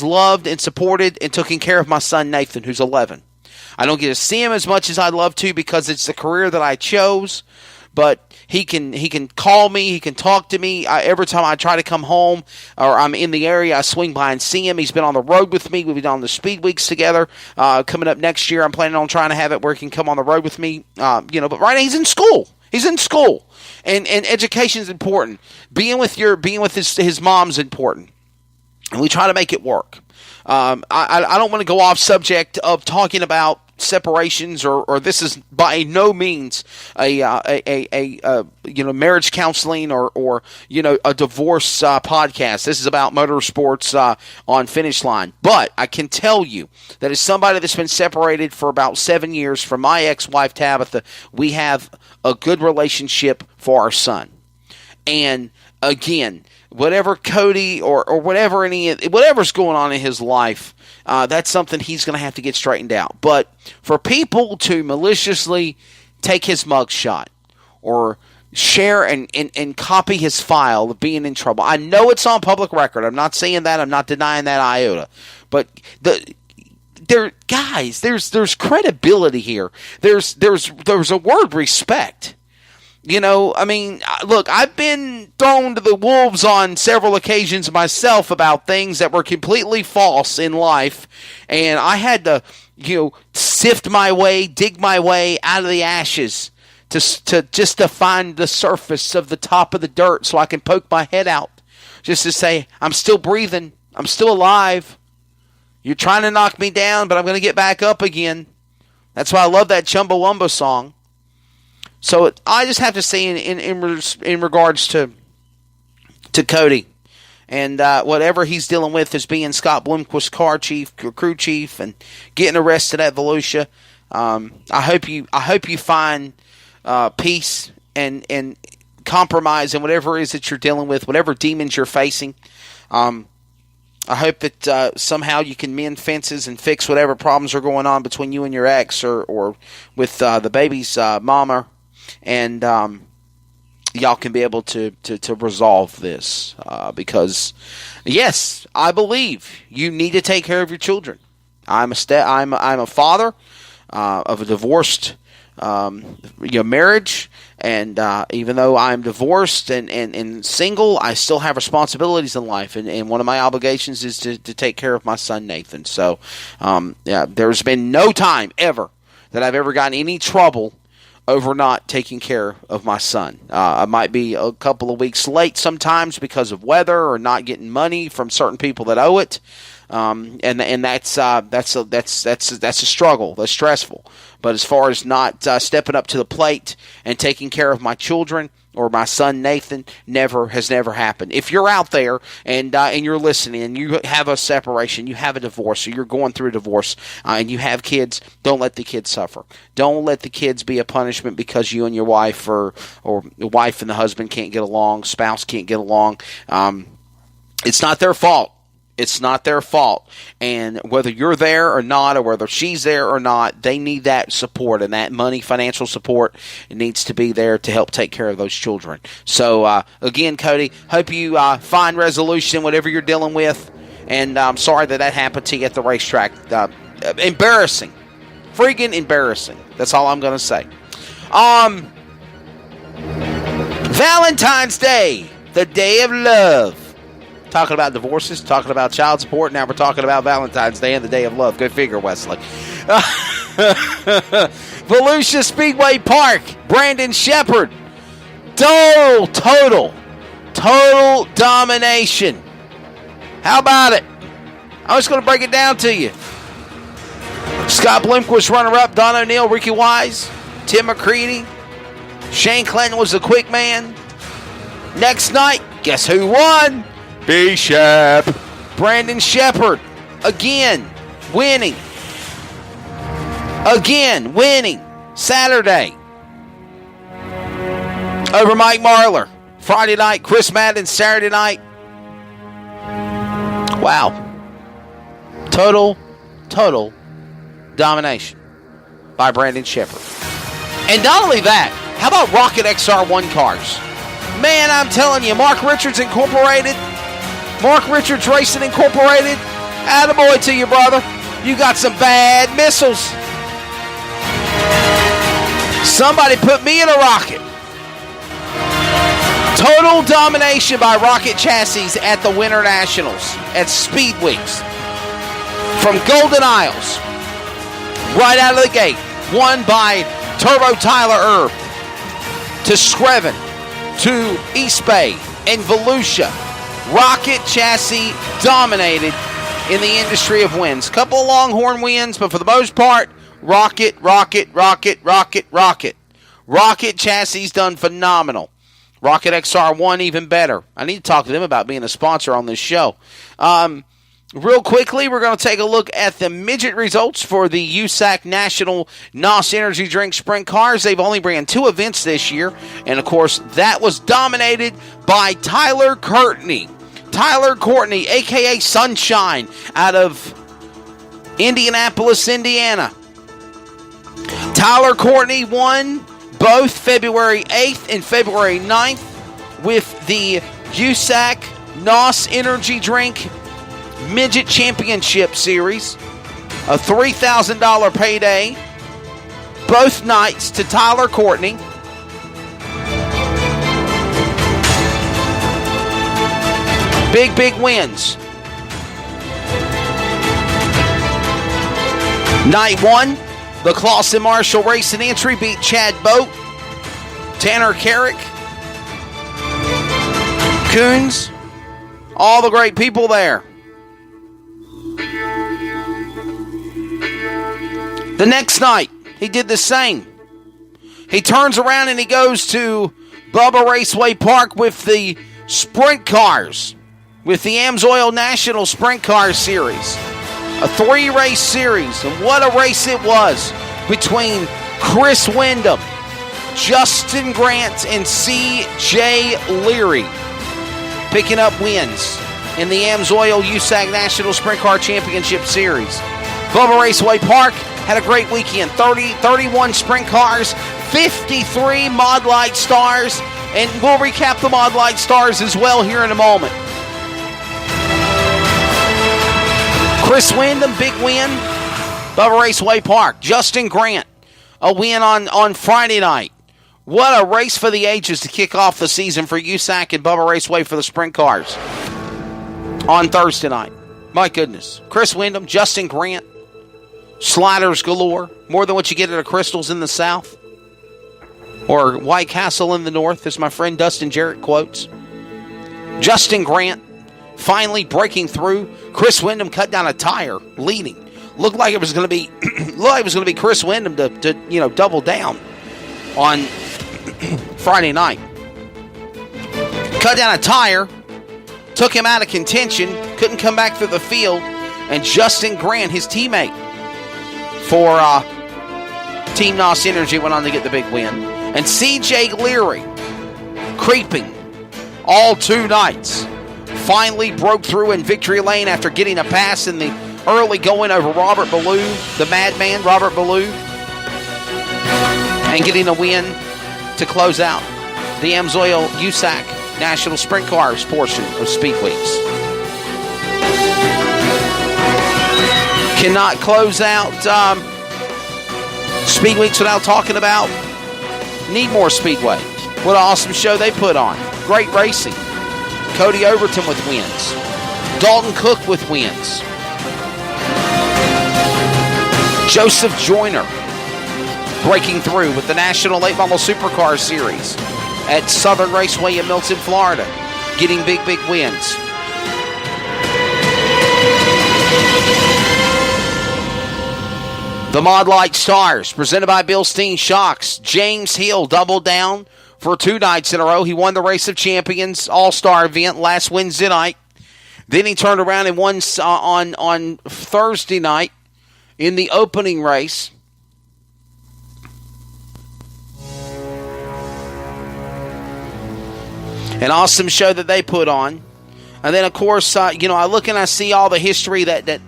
loved and supported and taken care of my son Nathan, who's 11. I don't get to see him as much as I'd love to because it's the career that I chose, but he can call me, he can talk to me. Every time I try to come home or I'm in the area, I swing by and see him. He's been on the road with me. We've been on the speed weeks together. Coming up next year, I'm planning on trying to have it where he can come on the road with me. But right now he's in school. And education is important. Being with his mom's important. And we try to make it work. I don't want to go off subject of talking about separations or this is by no means a marriage counseling or a divorce podcast. This is about motorsports on Finish Line. But I can tell you that as somebody that's been separated for about 7 years from my ex-wife Tabitha, we have a good relationship for our son. And again, whatever Cody or whatever's going on in his life, that's something he's going to have to get straightened out. But for people to maliciously take his mugshot or share and copy his file of being in trouble, I know it's on public record. I'm not saying that. I'm not denying that iota. But there's credibility here. There's a word, respect. Look, I've been thrown to the wolves on several occasions myself about things that were completely false in life, and I had to, sift my way, dig my way out of the ashes to find the surface of the top of the dirt so I can poke my head out, just to say, I'm still breathing, I'm still alive. You're trying to knock me down, but I'm going to get back up again. That's why I love that Chumbawamba song. So I just have to say in regards to Cody and whatever he's dealing with as being Scott Bloomquist's crew chief, and getting arrested at Volusia. I hope you find peace and compromise in whatever it is that you're dealing with, whatever demons you're facing. I hope that somehow you can mend fences and fix whatever problems are going on between you and your ex or with the baby's mama. And y'all can be able to resolve this because, yes, I believe you need to take care of your children. I'm a father of a divorced marriage, and even though I'm divorced and single, I still have responsibilities in life, and one of my obligations is to take care of my son Nathan. So there's been no time ever that I've ever gotten any trouble over not taking care of my son. I might be a couple of weeks late sometimes because of weather or not getting money from certain people that owe it, and that's a struggle. That's stressful. But as far as not stepping up to the plate and taking care of my children or my son Nathan, has never happened. If you're out there and you're listening and you have a separation, you have a divorce, or you're going through a divorce, and you have kids, don't let the kids suffer. Don't let the kids be a punishment because you and your wife or the wife and the husband can't get along, spouse can't get along. It's not their fault. It's not their fault. And whether you're there or not, or whether she's there or not, they need that support, and that money, financial support, needs to be there to help take care of those children. So, again, Cody, hope you find resolution, whatever you're dealing with. And I'm sorry that happened to you at the racetrack. Embarrassing. Freaking embarrassing. That's all I'm going to say. Valentine's Day, the day of love. Talking about divorces, talking about child support. Now we're talking about Valentine's Day and the day of love. Go figure, Wesley. Volusia Speedway Park, Brandon Sheppard. Total domination. How about it? I'm just going to break it down to you. Scott Bloomquist runner-up, Don O'Neill, Ricky Wise, Tim McCready. Shane Clinton was the quick man. Next night, guess who won? B-Shep. Brandon Sheppard, again, winning. Saturday. Over Mike Marlar. Friday night, Chris Madden, Saturday night. Wow. Total domination by Brandon Sheppard. And not only that, how about Rocket XR1 cars? Man, I'm telling you, Mark Richards Racing Incorporated, Attaboy to you, brother. You got some bad missiles. Somebody put me in a rocket. Total domination by Rocket Chassis at the Winter Nationals at Speed Weeks. From Golden Isles, right out of the gate, won by Turbo Tyler Erb, to Screven, to East Bay, and Volusia. Rocket Chassis dominated in the industry of wins. Couple of Longhorn wins, but for the most part, Rocket. Rocket Chassis done phenomenal. Rocket XR1 even better. I need to talk to them about being a sponsor on this show. Real quickly, we're going to take a look at the midget results for the USAC National NOS Energy Drink Sprint Cars. They've only ran 2 events this year, and of course, that was dominated by Tyler Courtney. Tyler Courtney, a.k.a. Sunshine, out of Indianapolis, Indiana. Tyler Courtney won both February 8th and February 9th with the USAC NOS Energy Drink Midget Championship Series. A $3,000 payday both nights to Tyler Courtney. Big wins. Night 1, the Clausen Marshall Racing Entry beat Chad Boat, Tanner Carrick, Coons, all the great people there. The next night, he did the same. He turns around and he goes to Bubba Raceway Park with the sprint cars, with the AMSOIL National Sprint Car Series. A 3-race series, and what a race it was between Chris Wyndham, Justin Grant, and C.J. Leary picking up wins in the AMSOIL USAC National Sprint Car Championship Series. Bubba Raceway Park had a great weekend. 31 sprint cars, 53 Mod Light Stars, and we'll recap the Mod Light Stars as well here in a moment. Chris Wyndham, big win. Bubba Raceway Park. Justin Grant, a win on Friday night. What a race for the ages to kick off the season for USAC and Bubba Raceway for the sprint cars on Thursday night. My goodness. Chris Wyndham, Justin Grant, sliders galore. More than what you get at a Crystals in the South or White Castle in the North, as my friend Dustin Jarrett quotes. Justin Grant finally breaking through. Chris Wyndham cut down a tire, leading. Looked like it was going to be Chris Wyndham to double down on Friday night. Cut down a tire, took him out of contention, couldn't come back through the field, and Justin Grant, his teammate for Team NOS Energy, went on to get the big win. And C.J. Leary, creeping all 2 nights, finally broke through in victory lane after getting a pass in the early going over Robert Ballou, the madman Robert Ballou, and getting a win to close out the AMSOIL USAC National Sprint Cars portion of Speed Weeks. Cannot close out Speed Weeks without talking about Needmore Speedway. What an awesome show they put on. Great racing. Cody Overton with wins. Dalton Cook with wins. Joseph Joyner breaking through with the National Late Model Supercar Series at Southern Raceway in Milton, Florida, getting big wins. The Mod Light Stars, presented by Bilstein Shocks. James Hill doubled down for 2 nights in a row. He won the Race of Champions All-Star event last Wednesday night. Then he turned around and won on Thursday night in the opening race. An awesome show that they put on. And then, of course, I look and I see all the history that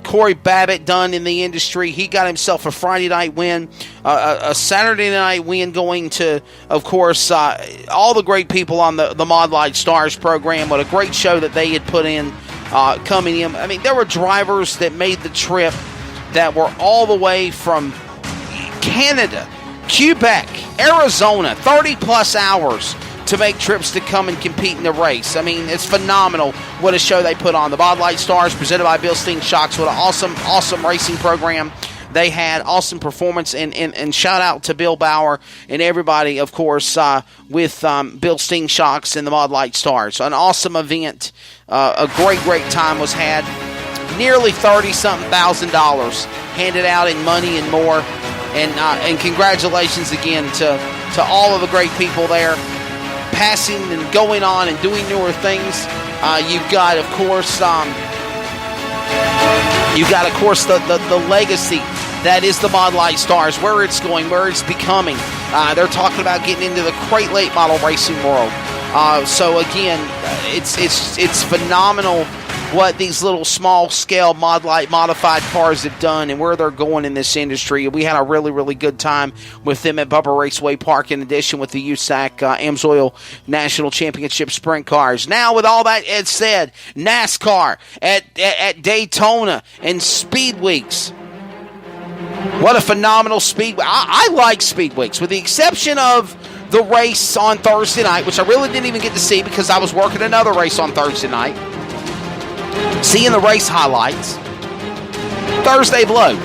Corey Babbitt done in the industry. He got himself a Friday night win, a Saturday night win, going to, of course, all the great people on the Mod Light Stars program. What a great show that they had put in coming in. I mean, there were drivers that made the trip that were all the way from Canada, Quebec, Arizona, 30-plus hours to make trips to come and compete in the race. I mean, it's phenomenal what a show they put on. The Bud Light Stars, presented by Bilstein Shocks. What an awesome racing program they had. Awesome performance, and shout out to Bill Bauer and everybody, of course, with Bilstein Shocks and the Bud Light Stars. An awesome event. A great time was had. Nearly $30-something thousand handed out in money and more. And congratulations again to all of the great people there, passing and going on and doing newer things. You've got, of course, the legacy that is the Bud Light Stars, where it's going, where it's becoming. They're talking about getting into the crate late model racing world. So again, it's phenomenal what these little small-scale Mod Light modified cars have done and where they're going in this industry. We had a really good time with them at Bubba Raceway Park, in addition with the USAC AMSOIL National Championship Sprint Cars. Now, with all that said, NASCAR at Daytona and Speed Weeks. What a phenomenal Speed Week. I like Speed Weeks, with the exception of the race on Thursday night, which I really didn't even get to see because I was working another race on Thursday night. Seeing the race highlights. Thursday Blow.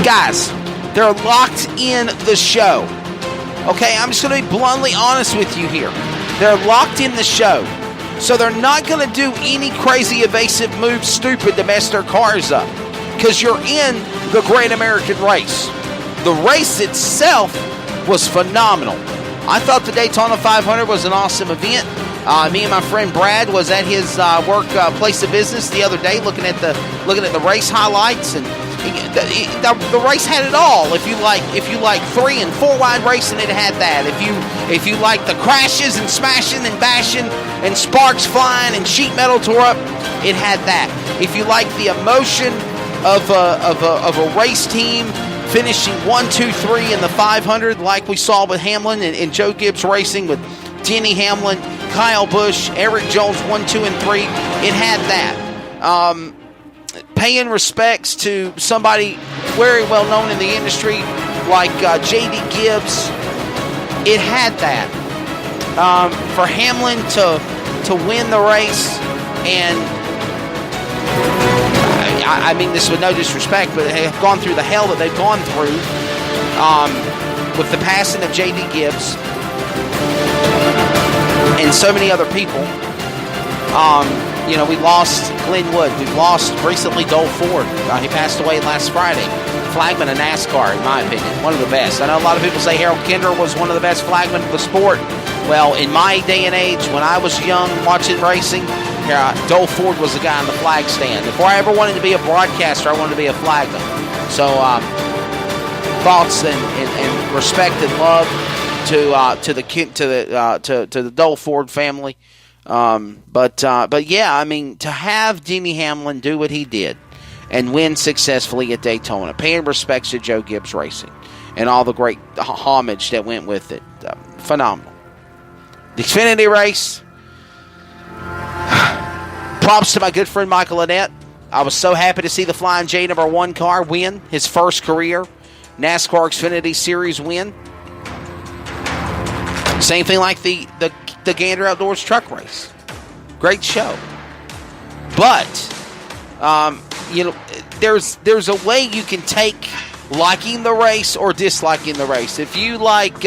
Guys, they're locked in the show. Okay, I'm just going to be bluntly honest with you here. They're locked in the show. So they're not going to do any crazy evasive moves, stupid, to mess their cars up. Because you're in the Great American Race. The race itself was phenomenal. I thought the Daytona 500 was an awesome event. Me and my friend Brad was at his work place of business the other day, looking at the race highlights, and the race had it all. If you like 3 and 4 wide racing, it had that. If you like the crashes and smashing and bashing and sparks flying and sheet metal tore up, it had that. If you like the emotion of a race team finishing 1, 2, 3 in the 500, like we saw with Hamlin and Joe Gibbs Racing with Denny Hamlin, Kyle Busch, Eric Jones 1, 2, and 3. It had that. Paying respects to somebody very well known in the industry like J.D. Gibbs. It had that. For Hamlin to win the race, and I mean this with no disrespect, but they have gone through the hell that they've gone through with the passing of J.D. Gibbs and so many other people. We lost Glenn Wood. We've lost recently Dole Ford. He passed away last Friday. Flagman of NASCAR, in my opinion. One of the best. I know a lot of people say Harold Kinder was one of the best flagmen of the sport. Well, in my day and age, when I was young watching racing, Dole Ford was the guy on the flag stand. Before I ever wanted to be a broadcaster, I wanted to be a flagman. So, thoughts and respect and love to the Dole Ford family. But yeah, I mean, to have Denny Hamlin do what he did and win successfully at Daytona, paying respects to Joe Gibbs Racing and all the great homage that went with it, phenomenal. The Xfinity race, props to my good friend Michael Annett. I was so happy to see the Flying J #1 car win his first career NASCAR Xfinity Series win. Same thing like the Gander Outdoors truck race. Great show. But, there's a way you can take liking the race or disliking the race. If you like,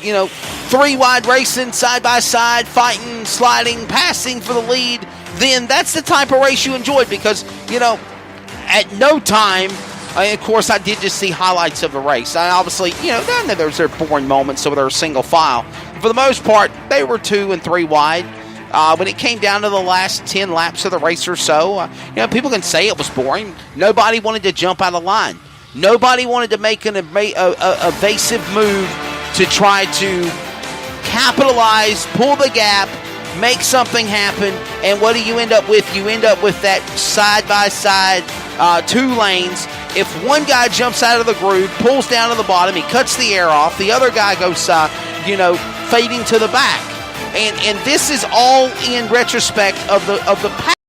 3 wide racing, side by side, fighting, sliding, passing for the lead, then that's the type of race you enjoyed because, at no time, of course, I did just see highlights of the race. I obviously, there's their boring moments, so they're single file. For the most part, they were 2 and 3 wide. When it came down to the last 10 laps of the race or so, people can say it was boring. Nobody wanted to jump out of line. Nobody wanted to make an evasive move to try to capitalize, pull the gap, make something happen. And what do you end up with? You end up with that side-by-side 2 lanes. If one guy jumps out of the groove, pulls down to the bottom, he cuts the air off, the other guy goes, fading to the back. And this is all in retrospect of the past.